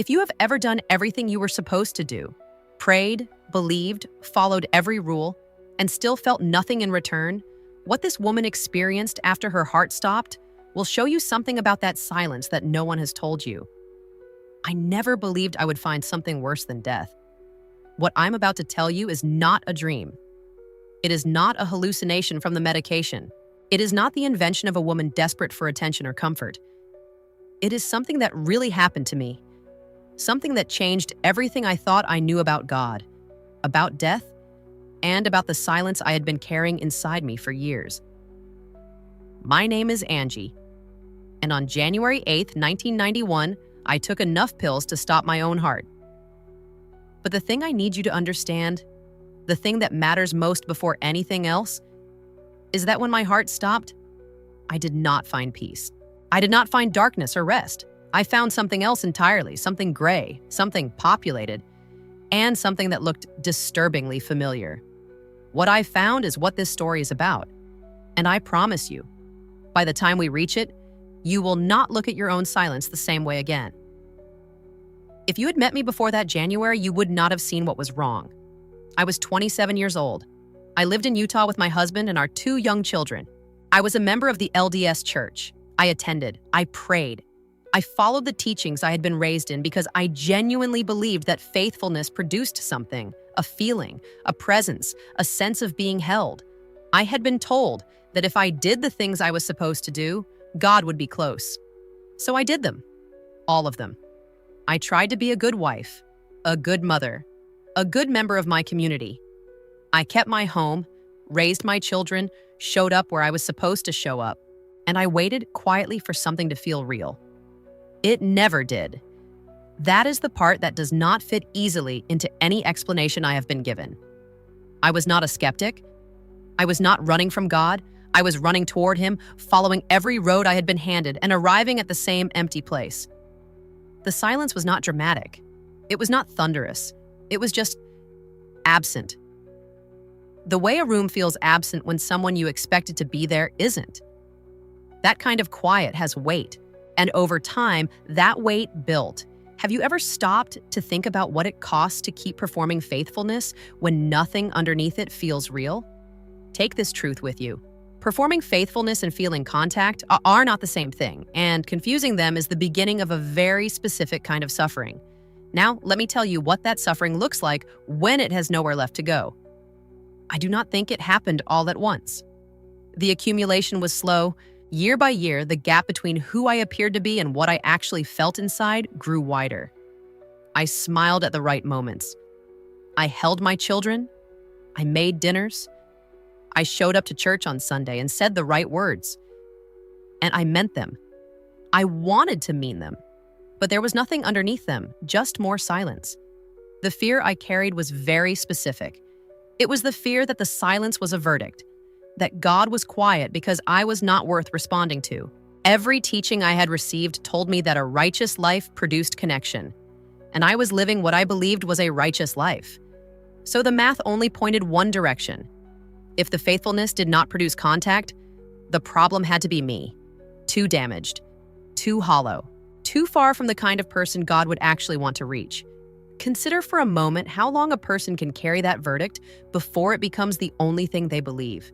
If you have ever done everything you were supposed to do, prayed, believed, followed every rule, and still felt nothing in return, what this woman experienced after her heart stopped will show you something about that silence that no one has told you. I never believed I would find something worse than death. What I'm about to tell you is not a dream. It is not a hallucination from the medication. It is not the invention of a woman desperate for attention or comfort. It is something that really happened to me. Something that changed everything I thought I knew about God, about death, and about the silence I had been carrying inside me for years. My name is Angie, and on January 8th, 1991, I took enough pills to stop my own heart. But the thing I need you to understand, the thing that matters most before anything else, is that when my heart stopped, I did not find peace. I did not find darkness or rest. I found something else entirely, something gray, something populated, and something that looked disturbingly familiar. What I found is what this story is about. And I promise you, by the time we reach it, you will not look at your own silence the same way again. If you had met me before that January, you would not have seen what was wrong. I was 27 years old. I lived in Utah with my husband and our 2 young children. I was a member of the LDS Church. I attended. I prayed. I followed the teachings I had been raised in because I genuinely believed that faithfulness produced something, a feeling, a presence, a sense of being held. I had been told that if I did the things I was supposed to do, God would be close. So I did them. All of them. I tried to be a good wife, a good mother, a good member of my community. I kept my home, raised my children, showed up where I was supposed to show up, and I waited quietly for something to feel real. It never did. That is the part that does not fit easily into any explanation I have been given. I was not a skeptic. I was not running from God. I was running toward Him, following every road I had been handed and arriving at the same empty place. The silence was not dramatic. It was not thunderous. It was just absent. The way a room feels absent when someone you expected to be there isn't. That kind of quiet has weight, and over time, that weight built. Have you ever stopped to think about what it costs to keep performing faithfulness when nothing underneath it feels real? Take this truth with you. Performing faithfulness and feeling contact are not the same thing, and confusing them is the beginning of a very specific kind of suffering. Now, let me tell you what that suffering looks like when it has nowhere left to go. I do not think it happened all at once. The accumulation was slow. Year by year, the gap between who I appeared to be and what I actually felt inside grew wider. I smiled at the right moments. I held my children. I made dinners. I showed up to church on Sunday and said the right words. And I meant them. I wanted to mean them. But there was nothing underneath them, just more silence. The fear I carried was very specific. It was the fear that the silence was a verdict, that God was quiet because I was not worth responding to. Every teaching I had received told me that a righteous life produced connection, and I was living what I believed was a righteous life. So the math only pointed one direction. If the faithfulness did not produce contact, the problem had to be me. Too damaged, too hollow, too far from the kind of person God would actually want to reach. Consider for a moment how long a person can carry that verdict before it becomes the only thing they believe.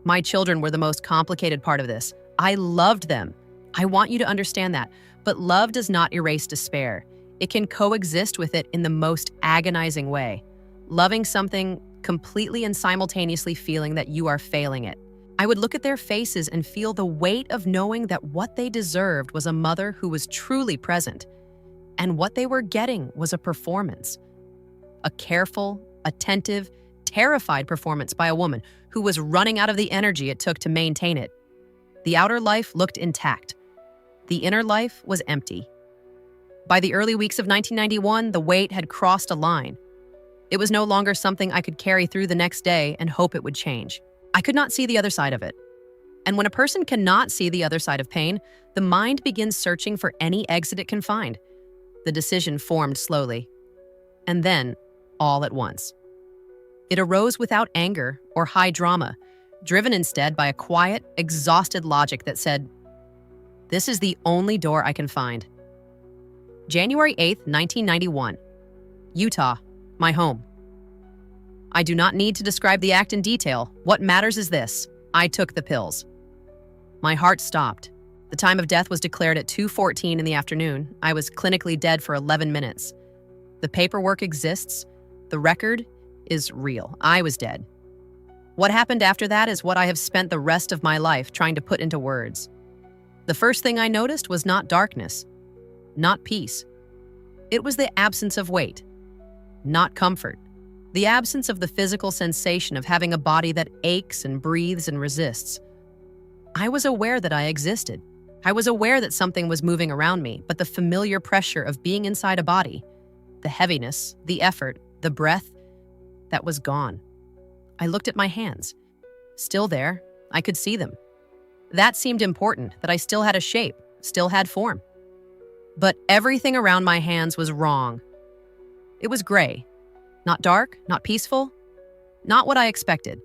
My children were the most complicated part of this. I loved them. I want you to understand that. But love does not erase despair. It can coexist with it in the most agonizing way. Loving something completely and simultaneously feeling that you are failing it. I would look at their faces and feel the weight of knowing that what they deserved was a mother who was truly present, and what they were getting was a performance. A careful, attentive, terrified performance by a woman who was running out of the energy it took to maintain it. The outer life looked intact. The inner life was empty. By the early weeks of 1991, the weight had crossed a line. It was no longer something I could carry through the next day and hope it would change. I could not see the other side of it. And when a person cannot see the other side of pain, the mind begins searching for any exit it can find. The decision formed slowly. And then, all at once. It arose without anger or high drama, driven instead by a quiet, exhausted logic that said, "This is the only door I can find." January 8th, 1991. Utah, my home. I do not need to describe the act in detail. What matters is this: I took the pills. My heart stopped. The time of death was declared at 2:14 in the afternoon. I was clinically dead for 11 minutes. The paperwork exists. The record is real. I was dead. What happened after that is what I have spent the rest of my life trying to put into words. The first thing I noticed was not darkness, not peace. It was the absence of weight, not comfort. The absence of the physical sensation of having a body that aches and breathes and resists. I was aware that I existed. I was aware that something was moving around me, but the familiar pressure of being inside a body, the heaviness, the effort, the breath, that was gone. I looked at my hands. Still there, I could see them. That seemed important, that I still had a shape, still had form. But everything around my hands was wrong. It was gray. Not dark, not peaceful, not what I expected.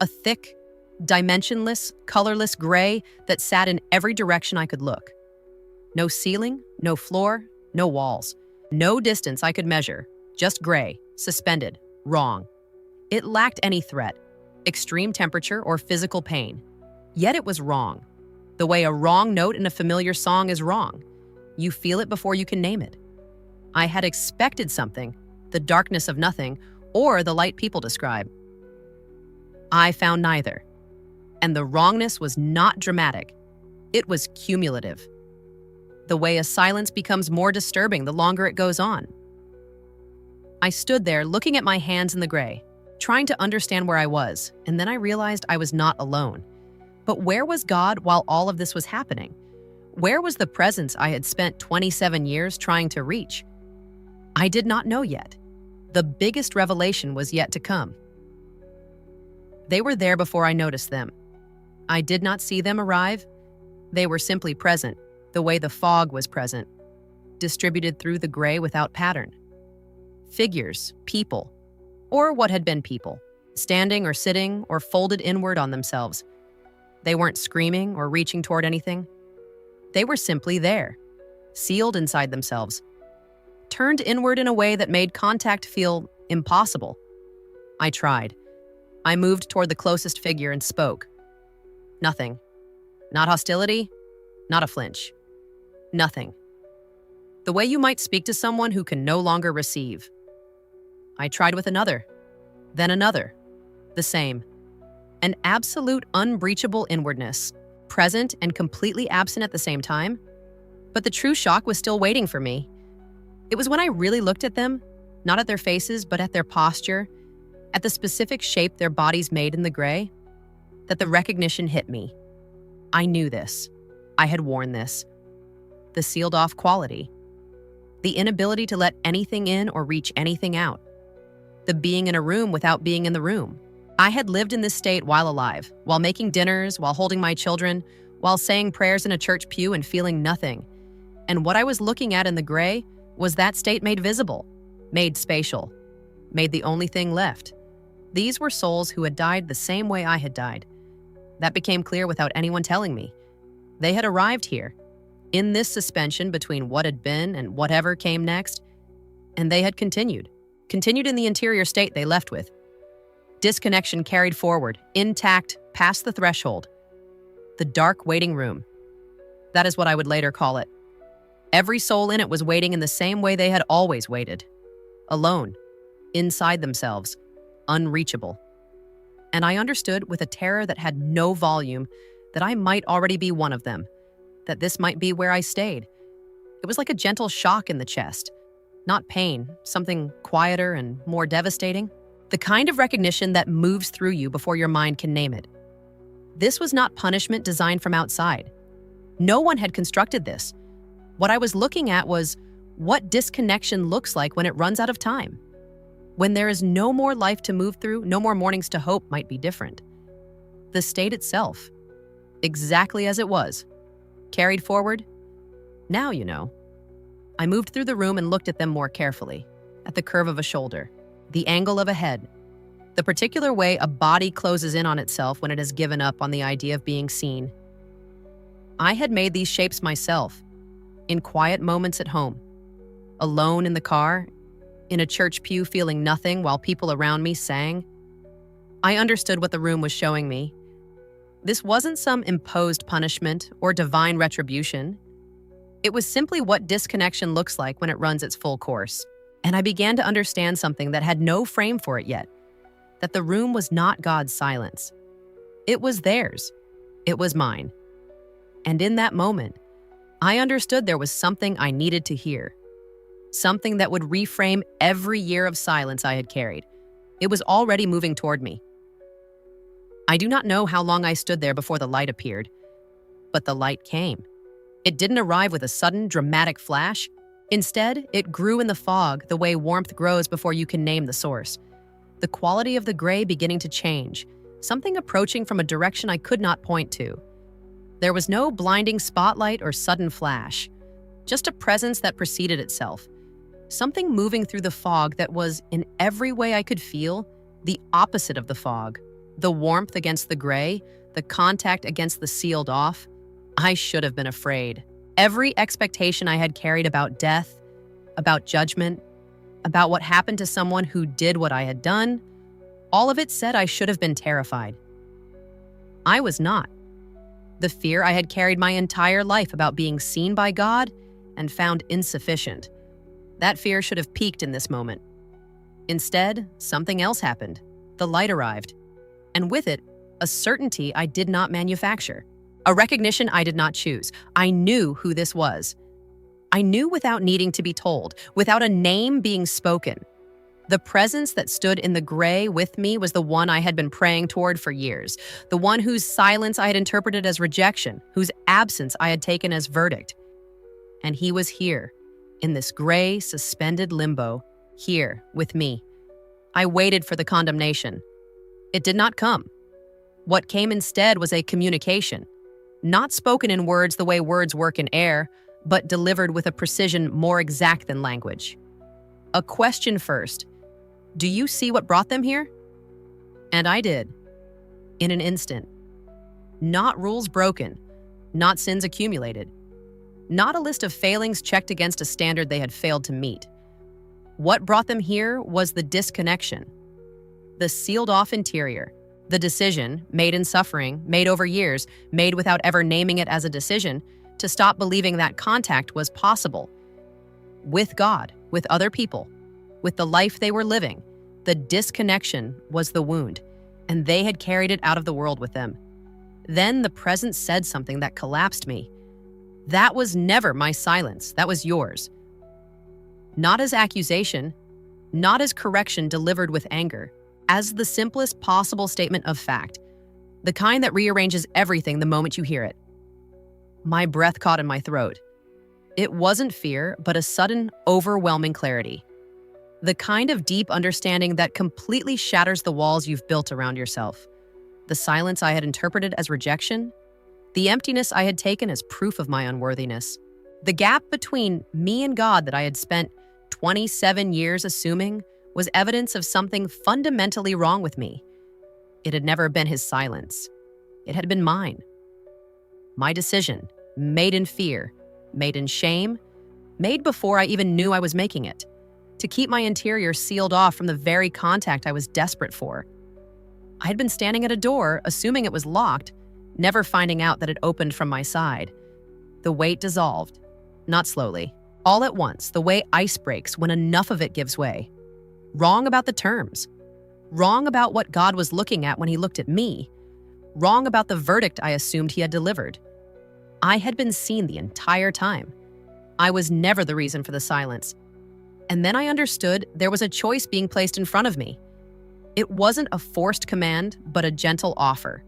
A thick, dimensionless, colorless gray that sat in every direction I could look. No ceiling, no floor, no walls. No distance I could measure, just gray, suspended, wrong. It lacked any threat, extreme temperature, or physical pain. Yet it was wrong. The way a wrong note in a familiar song is wrong. You feel it before you can name it. I had expected something, the darkness of nothing, or the light people describe. I found neither. And the wrongness was not dramatic. It was cumulative. The way a silence becomes more disturbing the longer it goes on. I stood there looking at my hands in the gray, trying to understand where I was, and then I realized I was not alone. But where was God while all of this was happening? Where was the presence I had spent 27 years trying to reach? I did not know yet. The biggest revelation was yet to come. They were there before I noticed them. I did not see them arrive. They were simply present, the way the fog was present, distributed through the gray without pattern. Figures, people, or what had been people, standing or sitting or folded inward on themselves. They weren't screaming or reaching toward anything. They were simply there, sealed inside themselves, turned inward in a way that made contact feel impossible. I tried. I moved toward the closest figure and spoke. Nothing. Not hostility, not a flinch. Nothing. The way you might speak to someone who can no longer receive. I tried with another, then another. The same. An absolute unbreachable inwardness, present and completely absent at the same time. But the true shock was still waiting for me. It was when I really looked at them, not at their faces, but at their posture, at the specific shape their bodies made in the gray, that the recognition hit me. I knew this. I had worn this. The sealed-off quality. The inability to let anything in or reach anything out. The being in a room without being in the room. I had lived in this state while alive, while making dinners, while holding my children, while saying prayers in a church pew and feeling nothing. And what I was looking at in the gray was that state made visible, made spatial, made the only thing left. These were souls who had died the same way I had died. That became clear without anyone telling me. They had arrived here, in this suspension between what had been and whatever came next, and they had continued in the interior state they left with. Disconnection carried forward, intact, past the threshold. The dark waiting room. That is what I would later call it. Every soul in it was waiting in the same way they had always waited. Alone, inside themselves, unreachable. And I understood with a terror that had no volume that I might already be one of them, that this might be where I stayed. It was like a gentle shock in the chest. Not pain, something quieter and more devastating. The kind of recognition that moves through you before your mind can name it. This was not punishment designed from outside. No one had constructed this. What I was looking at was what disconnection looks like when it runs out of time. When there is no more life to move through, no more mornings to hope might be different. The state itself, exactly as it was, carried forward. Now you know. I moved through the room and looked at them more carefully, at the curve of a shoulder, the angle of a head, the particular way a body closes in on itself when it has given up on the idea of being seen. I had made these shapes myself, in quiet moments at home, alone in the car, in a church pew feeling nothing while people around me sang. I understood what the room was showing me. This wasn't some imposed punishment or divine retribution. It was simply what disconnection looks like when it runs its full course. And I began to understand something that had no frame for it yet, that the room was not God's silence. It was theirs. It was mine. And in that moment, I understood there was something I needed to hear. Something that would reframe every year of silence I had carried. It was already moving toward me. I do not know how long I stood there before the light appeared, but the light came. It didn't arrive with a sudden, dramatic flash. Instead, it grew in the fog the way warmth grows before you can name the source. The quality of the gray beginning to change, something approaching from a direction I could not point to. There was no blinding spotlight or sudden flash, just a presence that preceded itself. Something moving through the fog that was, in every way I could feel, the opposite of the fog. The warmth against the gray, the contact against the sealed off. I should have been afraid. Every expectation I had carried about death, about judgment, about what happened to someone who did what I had done, all of it said I should have been terrified. I was not. The fear I had carried my entire life about being seen by God and found insufficient. That fear should have peaked in this moment. Instead, something else happened. The light arrived. And with it, a certainty I did not manufacture. A recognition I did not choose. I knew who this was. I knew without needing to be told, without a name being spoken. The presence that stood in the gray with me was the one I had been praying toward for years, the one whose silence I had interpreted as rejection, whose absence I had taken as verdict. And he was here, in this gray, suspended limbo, here with me. I waited for the condemnation. It did not come. What came instead was a communication, not spoken in words the way words work in air, but delivered with a precision more exact than language. A question first. Do you see what brought them here? And I did. In an instant. Not rules broken, not sins accumulated, not a list of failings checked against a standard they had failed to meet. What brought them here was the disconnection. The sealed-off interior, the decision, made in suffering, made over years, made without ever naming it as a decision, to stop believing that contact was possible. With God, with other people, with the life they were living, the disconnection was the wound, and they had carried it out of the world with them. Then the presence said something that collapsed me. That was never my silence, that was yours. Not as accusation, not as correction delivered with anger, as the simplest possible statement of fact, the kind that rearranges everything the moment you hear it. My breath caught in my throat. It wasn't fear, but a sudden, overwhelming clarity. The kind of deep understanding that completely shatters the walls you've built around yourself. The silence I had interpreted as rejection, the emptiness I had taken as proof of my unworthiness, the gap between me and God that I had spent 27 years assuming was evidence of something fundamentally wrong with me. It had never been his silence. It had been mine. My decision, made in fear, made in shame, made before I even knew I was making it, to keep my interior sealed off from the very contact I was desperate for. I had been standing at a door, assuming it was locked, never finding out that it opened from my side. The weight dissolved, not slowly, all at once, the way ice breaks when enough of it gives way. Wrong about the terms. Wrong about what God was looking at when he looked at me. Wrong about the verdict I assumed he had delivered. I had been seen the entire time. I was never the reason for the silence. And then I understood there was a choice being placed in front of me. It wasn't a forced command, but a gentle offer.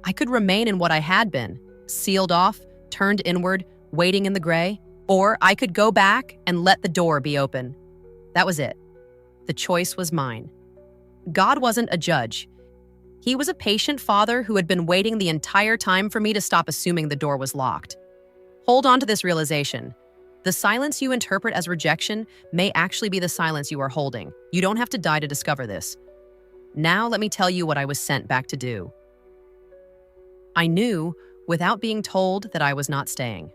I could remain in what I had been, sealed off, turned inward, waiting in the gray, or I could go back and let the door be open. That was it. The choice was mine. God wasn't a judge. He was a patient father who had been waiting the entire time for me to stop assuming the door was locked. Hold on to this realization. The silence you interpret as rejection may actually be the silence you are holding. You don't have to die to discover this. Now let me tell you what I was sent back to do. I knew, without being told, that I was not staying.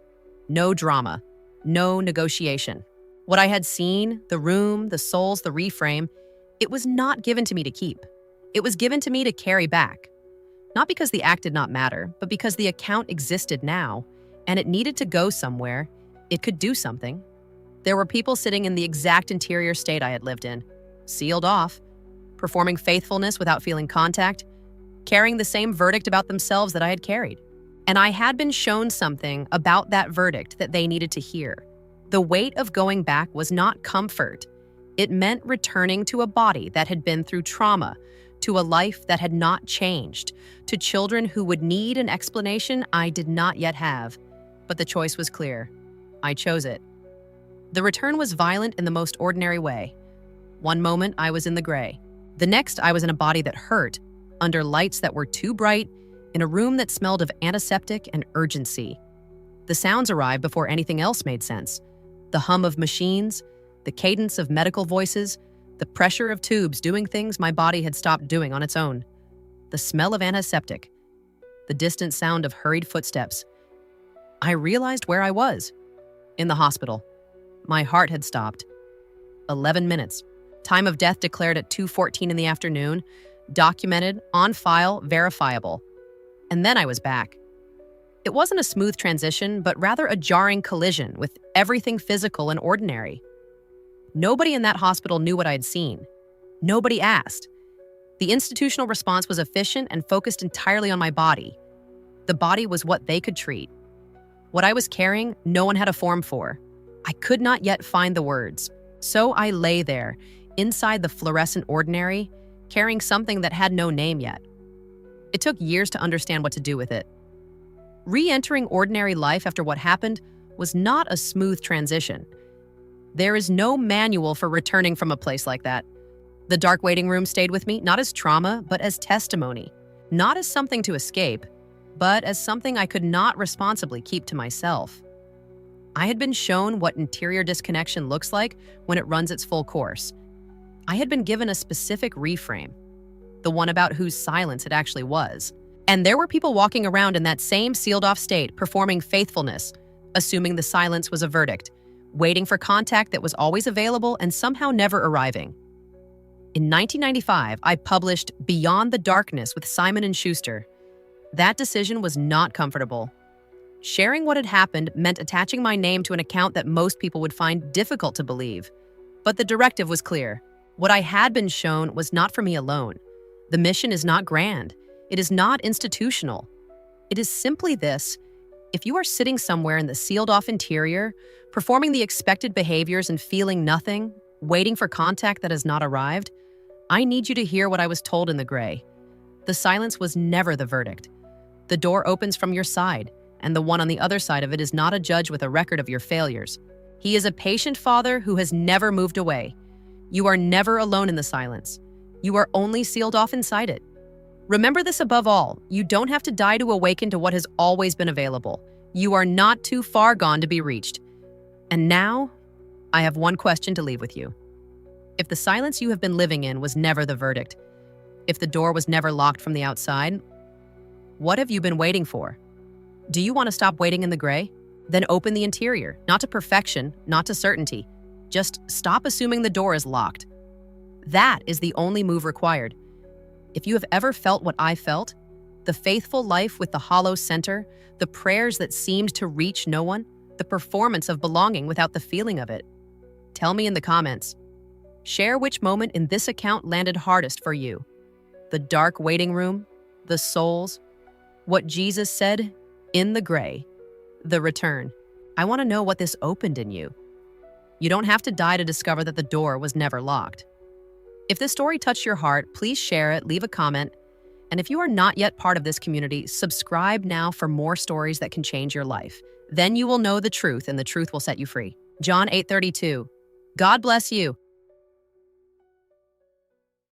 No drama. No negotiation. What I had seen, the room, the souls, the reframe, it was not given to me to keep. It was given to me to carry back. Not because the act did not matter, but because the account existed now, and it needed to go somewhere. It could do something. There were people sitting in the exact interior state I had lived in, sealed off, performing faithfulness without feeling contact, carrying the same verdict about themselves that I had carried. And I had been shown something about that verdict that they needed to hear. The weight of going back was not comfort. It meant returning to a body that had been through trauma, to a life that had not changed, to children who would need an explanation I did not yet have. But the choice was clear. I chose it. The return was violent in the most ordinary way. One moment, I was in the gray. The next, I was in a body that hurt, under lights that were too bright, in a room that smelled of antiseptic and urgency. The sounds arrived before anything else made sense. The hum of machines, the cadence of medical voices, the pressure of tubes doing things my body had stopped doing on its own. The smell of antiseptic, the distant sound of hurried footsteps. I realized where I was. In the hospital. My heart had stopped. 11 minutes. Time of death declared at 2:14 in the afternoon. Documented, on file, verifiable. And then I was back. It wasn't a smooth transition, but rather a jarring collision with everything physical and ordinary. Nobody in that hospital knew what I'd seen. Nobody asked. The institutional response was efficient and focused entirely on my body. The body was what they could treat. What I was carrying, no one had a form for. I could not yet find the words. So I lay there, inside the fluorescent ordinary, carrying something that had no name yet. It took years to understand what to do with it. Re-entering ordinary life after what happened was not a smooth transition. There is no manual for returning from a place like that. The dark waiting room stayed with me, not as trauma, but as testimony. Not as something to escape, but as something I could not responsibly keep to myself. I had been shown what interior disconnection looks like when it runs its full course. I had been given a specific reframe, the one about whose silence it actually was. And there were people walking around in that same sealed-off state, performing faithfulness, assuming the silence was a verdict, waiting for contact that was always available and somehow never arriving. In 1995, I published Beyond the Darkness with Simon & Schuster. That decision was not comfortable. Sharing what had happened meant attaching my name to an account that most people would find difficult to believe. But the directive was clear. What I had been shown was not for me alone. The mission is not grand. It is not institutional. It is simply this: if you are sitting somewhere in the sealed-off interior, performing the expected behaviors and feeling nothing, waiting for contact that has not arrived, I need you to hear what I was told in the gray. The silence was never the verdict. The door opens from your side, and the one on the other side of it is not a judge with a record of your failures. He is a patient father who has never moved away. You are never alone in the silence. You are only sealed off inside it. Remember this above all: you don't have to die to awaken to what has always been available. You are not too far gone to be reached. And now, I have one question to leave with you. If the silence you have been living in was never the verdict, if the door was never locked from the outside, what have you been waiting for? Do you want to stop waiting in the gray? Then open the interior, not to perfection, not to certainty. Just stop assuming the door is locked. That is the only move required. If you have ever felt what I felt, the faithful life with the hollow center, the prayers that seemed to reach no one, the performance of belonging without the feeling of it, tell me in the comments. Share which moment in this account landed hardest for you. The dark waiting room, the souls, what Jesus said in the gray, the return. I want to know what this opened in you. You don't have to die to discover that the door was never locked. If this story touched your heart, please share it, leave a comment. And if you are not yet part of this community, subscribe now for more stories that can change your life. Then you will know the truth, and the truth will set you free. John 8:32. God bless you.